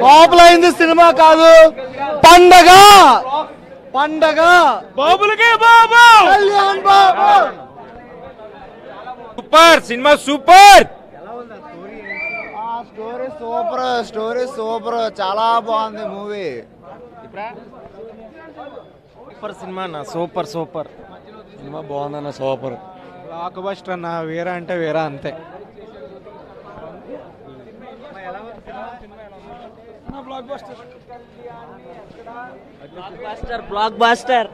లోపలైంది cinema కాదు, పండగ పండగ. బాబులకే బాబు, Kalyan Babu. Super cinema, super. Story super, చాలా బాగుంది మూవీ. సూపర్ సినిమా అన్న, సూపర్ సూపర్ సినిమా బాగుందన్న, సూపర్. బ్లాక్ బస్టర్ అన్న, వేరా అంటే వేరా అంతే. Black buster.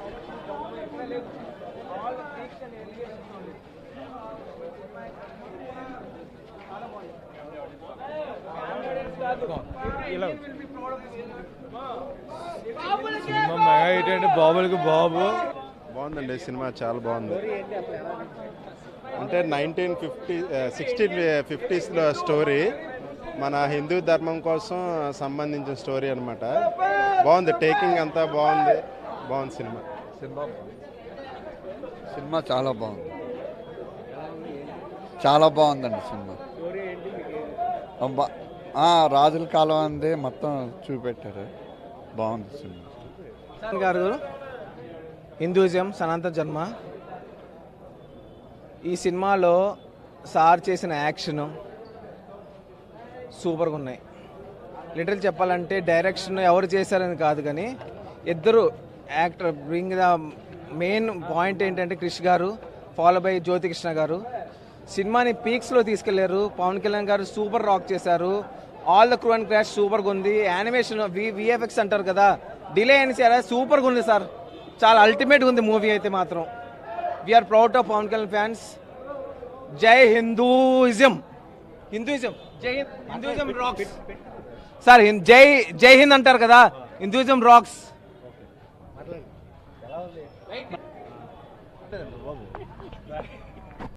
బాబులకి బాబు బాగుందండి సినిమా, చాలా బాగుంది. అంటే 1650s స్టోరీ, మన హిందూ ధర్మం కోసం సంబంధించిన స్టోరీ అనమాట. బాగుంది, టేకింగ్ అంతా బాగుంది. బాగుంది సినిమా. సినిమా చాలా బాగుంది, చాలా బాగుందండి సినిమా. రాజుల కాలం అంది మొత్తం చూపెట్టారు, బాగుంది సినిమా. గారు హిందూయిజం సనాతన జన్మ. ఈ సినిమాలో సార్ చేసిన యాక్షన్ సూపర్గా ఉన్నాయి. లిటరల్ చెప్పాలంటే డైరెక్షన్ ఎవరు చేశారని కాదు, కానీ ఇద్దరు actor bring the main point ఏంటంటే క్రిష్ గారు ఫాలో బై జ్యోతికృష్ణ గారు సినిమాని పీక్స్లో తీసుకెళ్లారు. పవన్ కళ్యాణ్ గారు సూపర్ రాక్ చేశారు. All the crew and crash సూపర్గా ఉంది. యానిమేషన్ విఎఫ్ఎక్స్ అంటారు కదా, డిలే అయిన సూపర్గా ఉంది సార్. చాలా అల్టిమేట్గా ఉంది మూవీ అయితే మాత్రం. We are proud of Pawan Kalyan fans. జై హిందూయిజం. హిందూయిజం జై హింద్. Hinduism racks sir. జై జై హింద్ అంటారు కదా, హిందూయిజం రాక్స్.